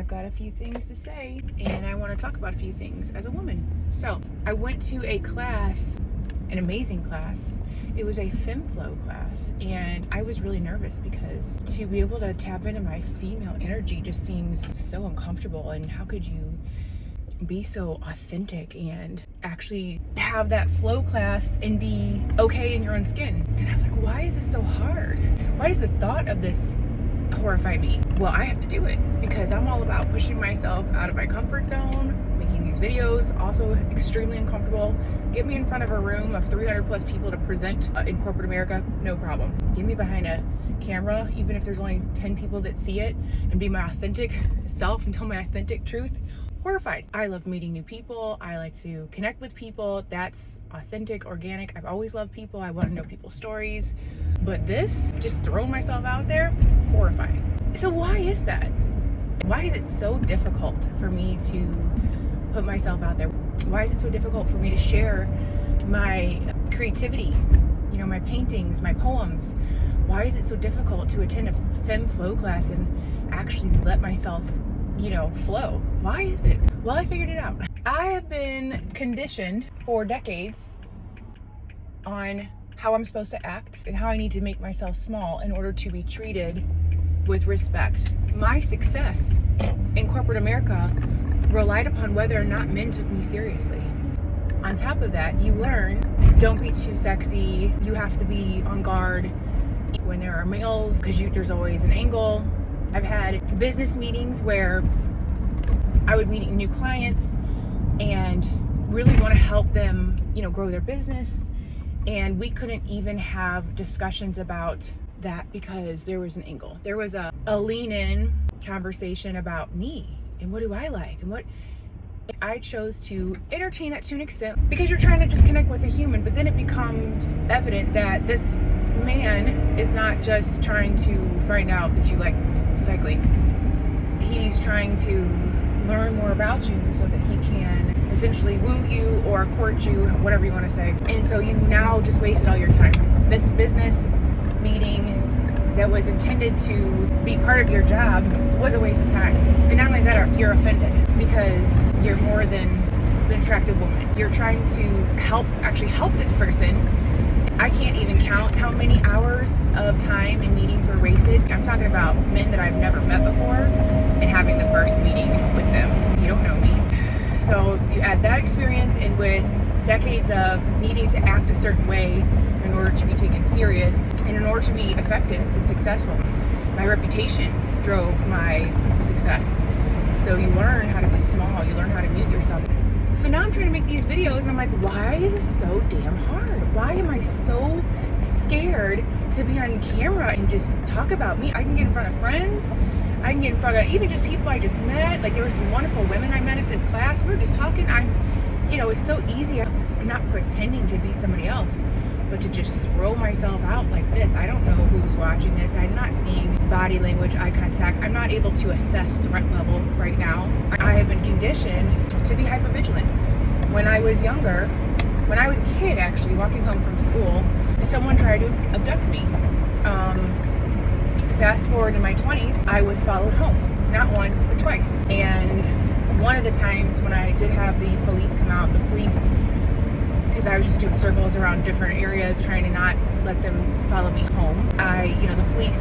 got a few things to say, and I want to talk about a few things as a woman. So I went to a class, an amazing class. It was a FemFlow class, and I was really nervous because to be able to tap into my female energy just seems so uncomfortable. And how could you be so authentic and actually have that flow class and be okay in your own skin? And I was like, why is this so hard? Why does the thought of this horrify me? Well, I have to do it because I'm all about pushing myself out of my comfort zone, making these videos, also extremely uncomfortable. Get me in front of a room of 300 plus people to present in corporate America, no problem. Get me behind a camera, even if there's only 10 people that see it, and be my authentic self and tell my authentic truth. Horrified. I love meeting new people. I like to connect with people. That's authentic, organic. I've always loved people. I want to know people's stories. But this, just throwing myself out there, horrifying. So why is that? Why is it so difficult for me to put myself out there? Why is it so difficult for me to share my creativity, my paintings, my poems? Why is it so difficult to attend a FemFlow class and actually let myself flow? Why is it? Well, I figured it out. I have been conditioned for decades on how I'm supposed to act and how I need to make myself small in order to be treated with respect. My success in corporate America relied upon whether or not men took me seriously. On top of that, you learn, don't be too sexy. You have to be on guard when there are males because there's always an angle. I've had business meetings where I would meet new clients and really want to help them, grow their business. And we couldn't even have discussions about that because there was an angle. There was a lean-in conversation about me and what do I like and what I chose to entertain that to an extent because you're trying to just connect with a human, but then it becomes evident that this man is not just trying to find out that you like cycling. He's trying to learn more about you so that he can essentially woo you or court you, whatever you want to say. And so you now just wasted all your time. This business meeting that was intended to be part of your job was a waste of time. And not only that, you're offended because you're more than an attractive woman. You're trying to help this person. I can't even count how many hours of time and meetings were wasted. I'm talking about men that I've never met before and having the first meeting with them. You don't know me. So you add that experience in with decades of needing to act a certain way in order to be taken serious and in order to be effective and successful. My reputation drove my success. So you learn how to be small, you learn how to mute yourself. So now I'm trying to make these videos and I'm like, why is this so damn hard? Why am I so scared to be on camera and just talk about me? I can get in front of friends. I can get in front of even just people I just met. Like there were some wonderful women I met at this class. We were just talking. It's so easy. I'm not pretending to be somebody else, but to just throw myself out like this. I don't know who's watching this. I'm not seeing body language, eye contact. I'm not able to assess threat level right now. I have been conditioned to be hypervigilant. When I was younger, when I was a kid actually, walking home from school, someone tried to abduct me. Fast forward in my 20s, I was followed home. Not once, but twice. And one of the times when I did have the police come out, because I was just doing circles around different areas trying to not let them follow me home. The police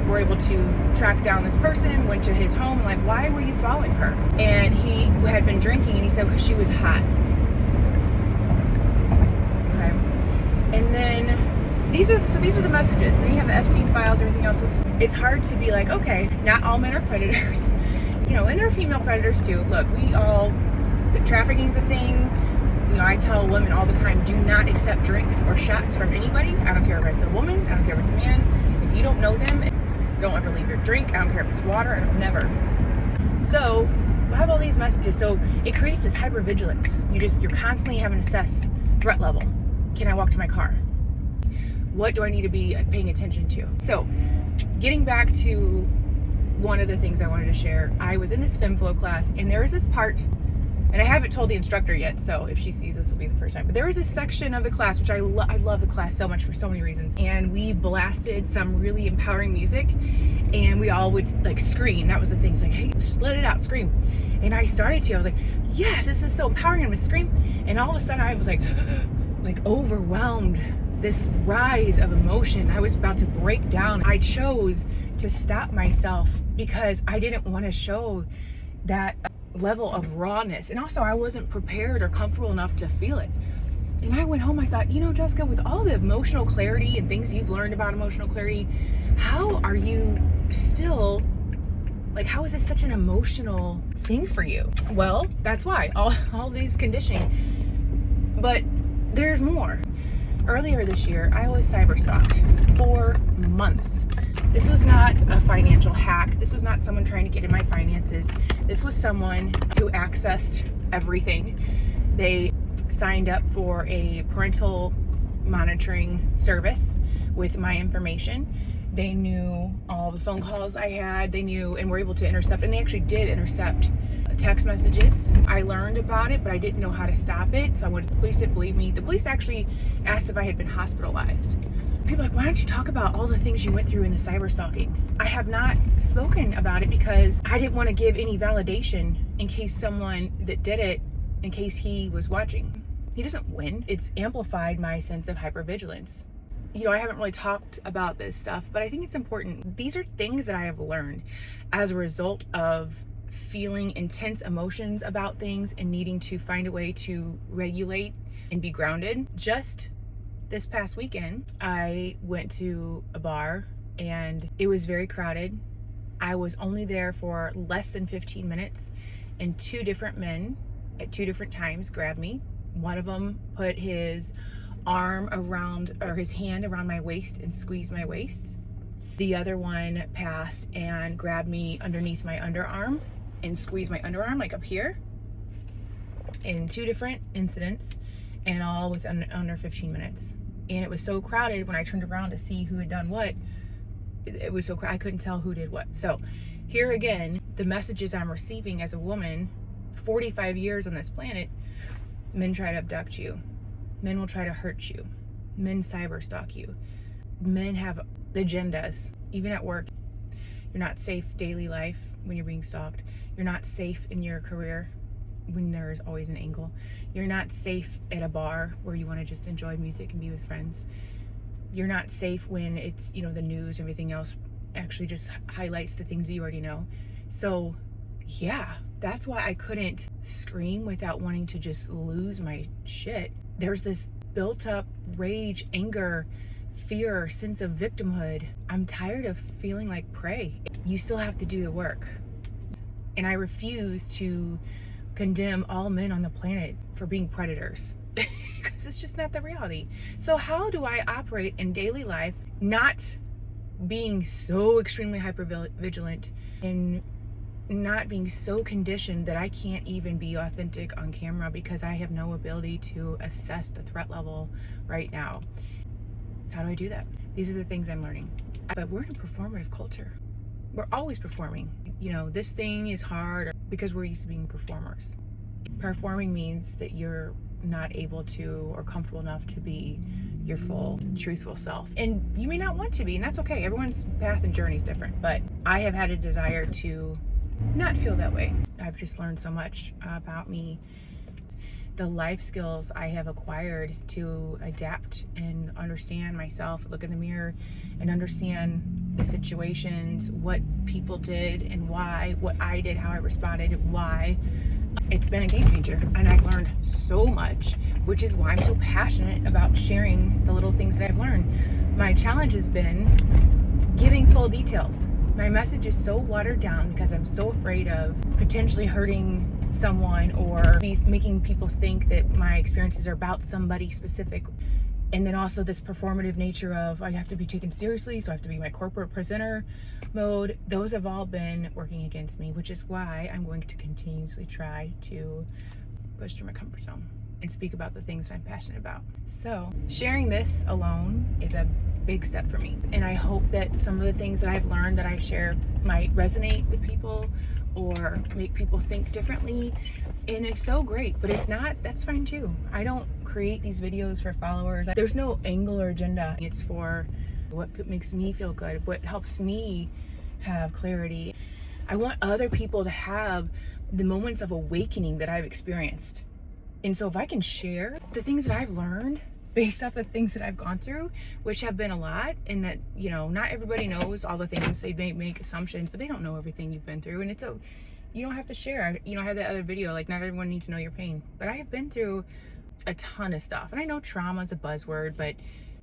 were able to track down this person, went to his home, like, why were you following her? And he had been drinking and he said, because she was hot. Okay. And then these are the messages. And then you have the Epstein files, everything else. It's hard to be like, okay, not all men are predators. And there are female predators too. Look, the trafficking's a thing. I tell women all the time, do not accept drinks or shots from anybody. I don't care if it's a woman, I don't care if it's a man. If you don't know them, don't ever leave your drink. I don't care if it's water, never. So I have all these messages. So it creates this hypervigilance. You're constantly having to assess threat level. Can I walk to my car? What do I need to be paying attention to? So getting back to one of the things I wanted to share, I was in this FemFlow class and there was this part And I haven't told the instructor yet, so if she sees this, will be the first time. But there was a section of the class, which I love the class so much for so many reasons. And we blasted some really empowering music, and we all would like scream. That was the thing. It's like, hey, just let it out, scream. And I started to. I was like, yes, this is so empowering. I'm gonna scream. And all of a sudden, I was like overwhelmed. This rise of emotion. I was about to break down. I chose to stop myself because I didn't want to show that level of rawness, and also I wasn't prepared or comfortable enough to feel it. And I went home, I thought, you know, Jessica, with all the emotional clarity and things you've learned about emotional clarity, how are you still, like, how is this such an emotional thing for you? Well, that's why, all these conditioning. But there's more. Earlier this year, I was cyber stalked for months. This was not a financial hack. This was not someone trying to get in my finances. This was someone who accessed everything. They signed up for a parental monitoring service with my information. They knew all the phone calls I had. They knew and were able to intercept, and they actually did intercept text messages. I learned about it, but I didn't know how to stop it. So I went to the police. Didn't believe me. The police actually asked if I had been hospitalized. People are like, why don't you talk about all the things you went through in the cyber stalking? I have not spoken about it because I didn't want to give any validation in case someone that did it, in case he was watching. He doesn't win. It's amplified my sense of hypervigilance. You know, I haven't really talked about this stuff, but I think it's important. These are things that I have learned as a result of feeling intense emotions about things and needing to find a way to regulate and be grounded. Just this past weekend, I went to a bar and it was very crowded. I was only there for less than 15 minutes, and two different men at two different times grabbed me. One of them put his arm around, or his hand around my waist and squeezed my waist. The other one passed and grabbed me underneath my underarm and squeezed my underarm, like up here, in two different incidents, and all within under 15 minutes. And it was so crowded when I turned around to see who had done what. It was so crowded, I couldn't tell who did what. So here again, the messages I'm receiving as a woman, 45 years on this planet, men try to abduct you. Men will try to hurt you. Men cyber stalk you. Men have agendas, even at work. You're not safe daily life when you're being stalked. You're not safe in your career when there's always an angle. You're not safe at a bar where you want to just enjoy music and be with friends. You're not safe when it's, you know, the news, everything else actually just highlights the things that you already know. So yeah, that's why I couldn't scream without wanting to just lose my shit. There's this built up rage, anger, fear, sense of victimhood. I'm tired of feeling like prey. You still have to do the work. And I refuse to condemn all men on the planet for being predators because it's just not the reality. So how do I operate in daily life not being so extremely hypervigilant and not being so conditioned that I can't even be authentic on camera because I have no ability to assess the threat level right now? How do I do that? These are the things I'm learning. But we're in a performative culture. We're always performing. You know, this thing is hard because we're used to being performers. Performing means that you're not able to or comfortable enough to be your full, truthful self. And you may not want to be, and that's okay. Everyone's path and journey is different. But I have had a desire to not feel that way. I've just learned so much about me. The life skills I have acquired to adapt and understand myself, look in the mirror and understand the situations, what people did and why, what I did, how I responded, why. It's been a game changer, and I've learned so much, which is why I'm so passionate about sharing the little things that I've learned. My challenge has been giving full details. My message is so watered down because I'm so afraid of potentially hurting someone or making people think that my experiences are about somebody specific. And then also this performative nature of I have to be taken seriously, so I have to be my corporate presenter mode. Those have all been working against me, which is why I'm going to continuously try to push through my comfort zone and speak about the things that I'm passionate about. So sharing this alone is a big step for me. And I hope that some of the things that I've learned that I share might resonate with people or make people think differently. And if so, great. But if not, that's fine too. I don't create these videos for followers. There's no angle or agenda. It's for what makes me feel good, what helps me have clarity. I want other people to have the moments of awakening that I've experienced. And so if I can share the things that I've learned based off the things that I've gone through, which have been a lot, and that, you know, not everybody knows all the things. They may make assumptions, but they don't know everything you've been through. And it's you don't have to share. You know, I had that other video, like, not everyone needs to know your pain. But I have been through a ton of stuff. And I know trauma is a buzzword, but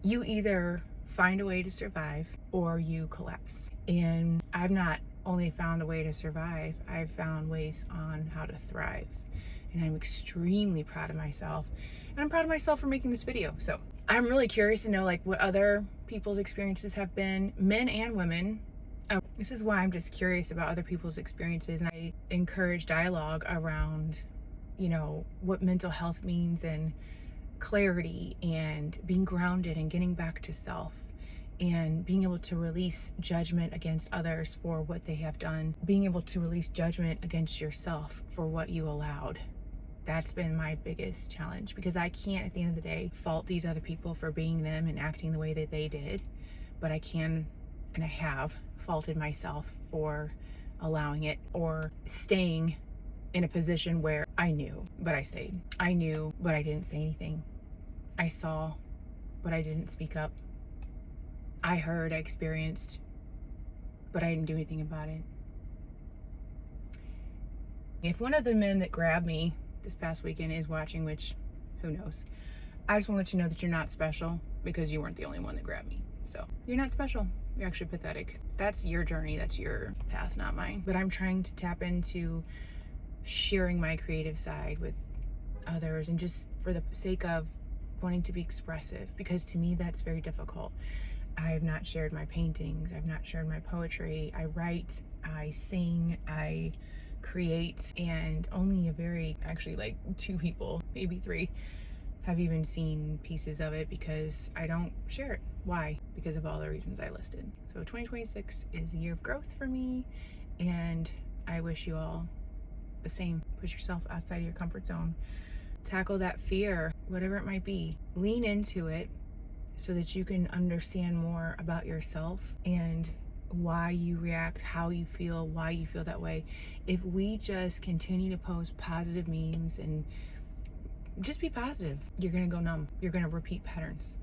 you either find a way to survive or you collapse. And I've not only found a way to survive, I've found ways on how to thrive. And I'm extremely proud of myself. And I'm proud of myself for making this video. So I'm really curious to know, like, what other people's experiences have been, men and women. This is why I'm just curious about other people's experiences. And I encourage dialogue around, you know, what mental health means, and clarity, and being grounded, and getting back to self, and being able to release judgment against others for what they have done, being able to release judgment against yourself for what you allowed. That's been my biggest challenge, because I can't, at the end of the day, fault these other people for being them and acting the way that they did. But I can, and I have, faulted myself for allowing it, or staying in a position where I knew, but I stayed. I knew, but I didn't say anything. I saw, but I didn't speak up. I heard, I experienced, but I didn't do anything about it. If one of the men that grabbed me this past weekend is watching, which who knows, I just want to let you know that you're not special, because you weren't the only one that grabbed me. So you're not special. You're actually pathetic. That's your journey. That's your path, not mine. But I'm trying to tap into sharing my creative side with others, and just for the sake of wanting to be expressive, because to me that's very difficult. I have not shared my paintings. I've not shared my poetry. I write, I sing, I create, and only actually like 2 people, maybe 3, have even seen pieces of it, because I don't share it. Why? Because of all the reasons I listed. So 2026 is a year of growth for me, and I wish you all the same. Push yourself outside of your comfort zone. Tackle that fear, whatever it might be. Lean into it so that you can understand more about yourself and why you react, how you feel, why you feel that way. If we just continue to post positive memes and just be positive, you're gonna go numb. You're gonna repeat patterns.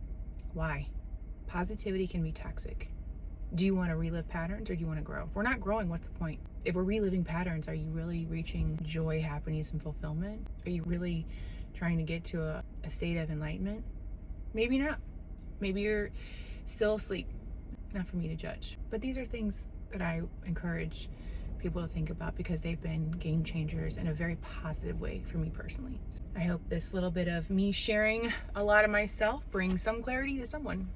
Why? Positivity can be toxic. Do you want to relive patterns, or do you want to grow? If we're not growing, what's the point? If we're reliving patterns, are you really reaching joy, happiness, and fulfillment? Are you really trying to get to a state of enlightenment? Maybe not. Maybe you're still asleep. Not for me to judge. But these are things that I encourage people to think about, because they've been game changers in a very positive way for me personally. I hope this little bit of me sharing a lot of myself brings some clarity to someone.